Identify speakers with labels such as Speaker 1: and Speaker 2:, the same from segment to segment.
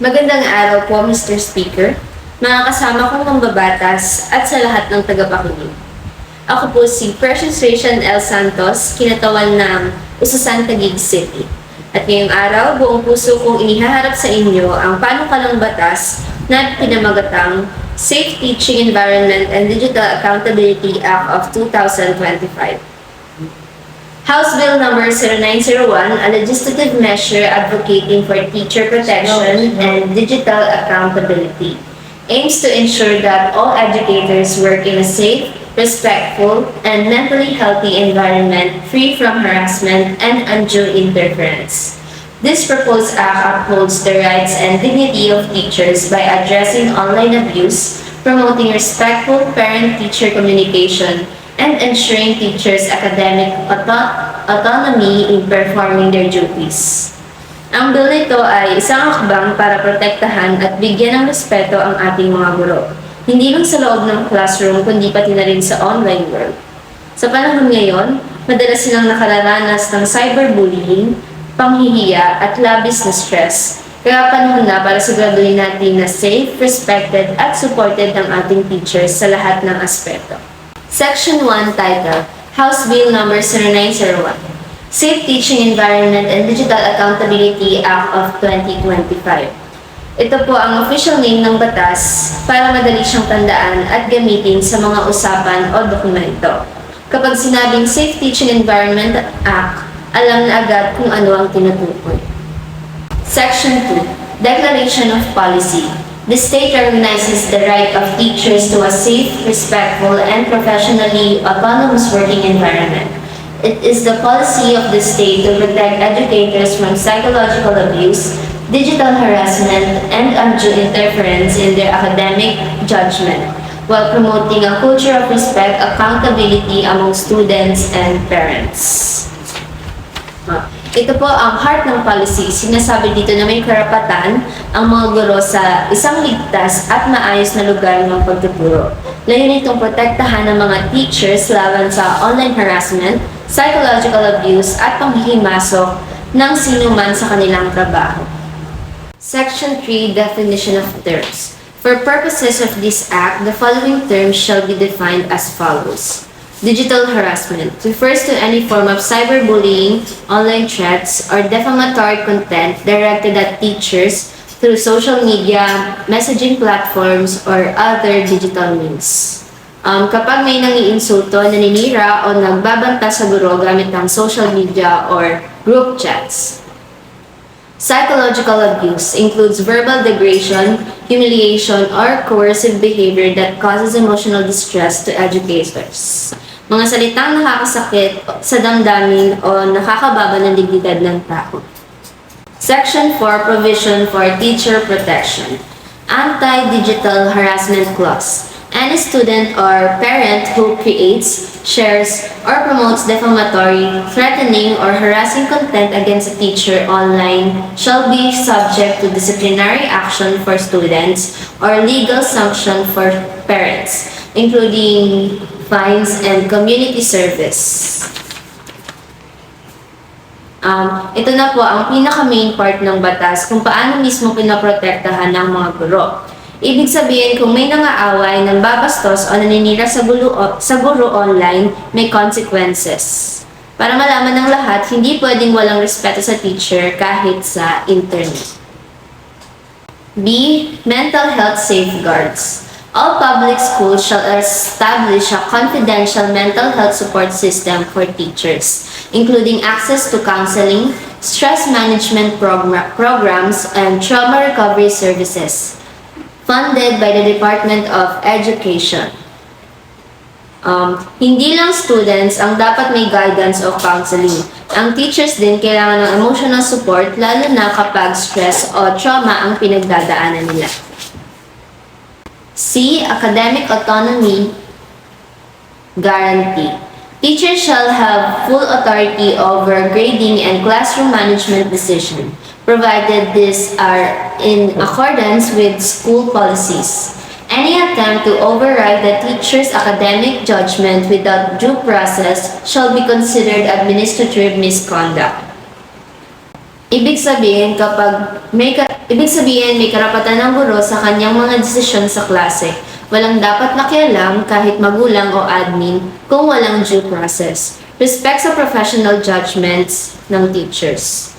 Speaker 1: Magandang araw po, Mr. Speaker, mga kasama kong mambabatas at sa lahat ng tagapakinig. Ako po si Precious Rachel L. Santos, kinatawan ng Ususan, Taguig City. At ngayong araw, buong puso kong inihaharap sa inyo ang panukalang batas na pinamagatang Safe Teaching Environment and Digital Accountability Act of 2025. House Bill number 0901, a legislative measure advocating for teacher protection and digital accountability, aims to ensure that all educators work in a safe, respectful, and mentally healthy environment free from harassment and undue interference. This proposed act upholds the rights and dignity of teachers by addressing online abuse, promoting respectful parent-teacher communication, and ensuring teachers' academic autonomy in performing their duties. Ang bill nito ay isang hakbang para protektahan at bigyan ng respeto ang ating mga guro, hindi lang sa loob ng classroom kundi pati na rin sa online world. Sa panahon ngayon, madalas silang nakararanas ng cyberbullying, panghihiya at labis na stress. Kaya panahon na para siguraduhin natin na safe, respected at supported ang ating teachers sa lahat ng aspeto. Section 1 title, House Bill number 0901, Safe Teaching Environment and Digital Accountability Act of 2025. Ito po ang official name ng batas para madali siyang tandaan at gamitin sa mga usapan o dokumento. Kapag sinabing Safe Teaching Environment Act, alam na agad kung ano ang tinutukoy. Section 2, Declaration of Policy. The state recognizes the right of teachers to a safe, respectful, and professionally autonomous working environment. It is the policy of the state to protect educators from psychological abuse, digital harassment, and undue interference in their academic judgment, while promoting a culture of respect, accountability among students and parents. Ito po ang heart ng policy. Sinasabi dito na may karapatan ang mga guro sa isang ligtas at maayos na lugar ng pagtuturo. Layunin itong protektahan ng mga teachers laban sa online harassment, psychological abuse at panghihimasok ng sino man sa kanilang trabaho. Section 3, Definition of Terms. For purposes of this act, the following terms shall be defined as follows. Digital harassment refers to any form of cyberbullying, online threats, or defamatory content directed at teachers through social media, messaging platforms, or other digital means. Kapag may nangiinsulto, naninira, o nagbabanta sa guro gamit ng social media or group chats. Psychological abuse includes verbal degradation, humiliation, or coercive behavior that causes emotional distress to educators. Mga salitang nakakasakit sa damdamin o nakakababa ng dignidad ng tao. Section 4, Provision for Teacher Protection. Anti-Digital Harassment Clause. Any student or parent who creates, shares, or promotes defamatory, threatening, or harassing content against a teacher online shall be subject to disciplinary action for students or legal sanction for parents, including fines and community service. Ito na po ang pinaka-main part ng batas kung paano mismo pinaprotektahan ng mga guro. Ibig sabihin, kung may nangaaway, nambabastos o naninira sa guro online, may consequences. Para malaman ng lahat, hindi pwedeng walang respeto sa teacher kahit sa internet. B. Mental health safeguards. All public schools shall establish a confidential mental health support system for teachers, including access to counseling, stress management programs, and trauma recovery services, funded by the Department of Education. Hindi lang students ang dapat may guidance o counseling. Ang teachers din kailangan ng emotional support, lalo na kapag stress o trauma ang pinagdadaanan nila. C. Academic Autonomy Guarantee. Teachers shall have full authority over grading and classroom management decision, provided these are in accordance with school policies. Any attempt to override the teacher's academic judgment without due process shall be considered administrative misconduct. Ibig sabihin may karapatan ng guro sa kanyang mga desisyon sa klase. Walang dapat nakialam kahit magulang o admin kung walang due process. Respect sa professional judgments ng teachers.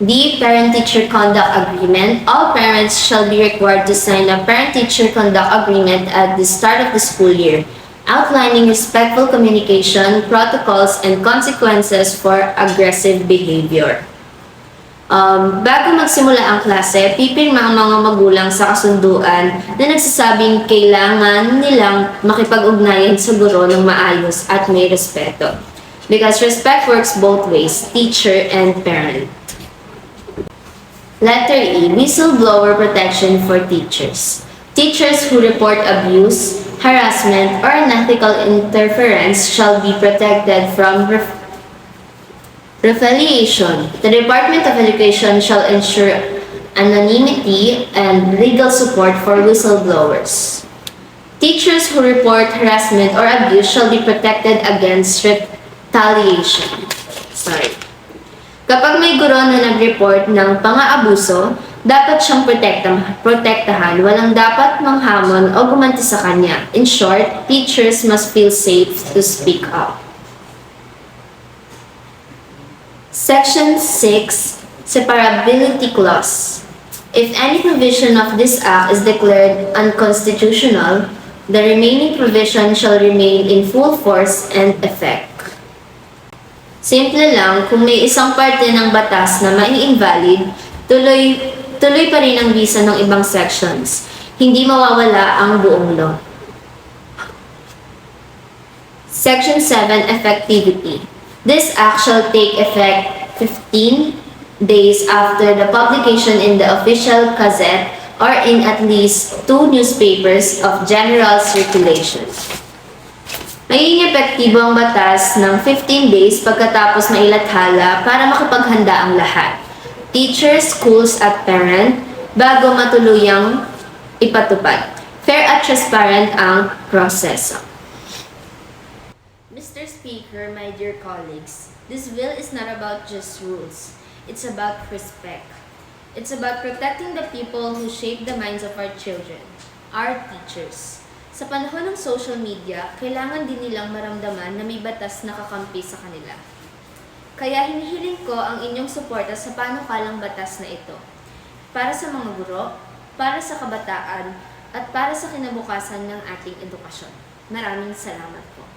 Speaker 1: D. Parent-Teacher Conduct Agreement. All parents shall be required to sign a Parent-Teacher Conduct Agreement at the start of the school year, outlining respectful communication, protocols, and consequences for aggressive behavior. Bago magsimula ang klase, pipirma ang mga magulang sa kasunduan na nagsasabing kailangan nilang makipag-ugnayan sa guro ng maayos at may respeto. Because respect works both ways, teacher and parent. Letter E. Whistleblower protection for teachers. Teachers who report abuse, harassment, or unethical interference shall be protected from retaliation. The Department of Education shall ensure anonymity and legal support for whistleblowers. Teachers who report harassment or abuse shall be protected against retaliation. Kapag may guro na nag-report ng pang-aabuso, dapat siyang protektahan, walang dapat manghamon o gumanti sa kanya. In short, teachers must feel safe to speak up. Section 6, Separability Clause. If any provision of this act is declared unconstitutional, the remaining provision shall remain in full force and effect. Simple lang, kung may isang parte ng batas na mai-invalid, tuloy pa rin ang visa ng ibang sections. Hindi mawawala ang buong law. Section 7, Effectivity. This act shall take effect 15 days after the publication in the official Gazette or in at least 2 newspapers of general circulation. Magiging epektibo ang batas ng 15 days pagkatapos mailathala para makapaghanda ang lahat, teachers, schools at parent, bago matuluyang ipatupad. Fair at transparent ang proseso. Mr. Speaker, my dear colleagues, this bill is not about just rules. It's about respect. It's about protecting the people who shape the minds of our children, our teachers. Sa panahon ng social media, kailangan din nilang maramdaman na may batas na kakampi sa kanila. Kaya hinihiling ko ang inyong suporta sa panukalang batas na ito. Para sa mga guro, para sa kabataan, at para sa kinabukasan ng ating edukasyon. Maraming salamat po.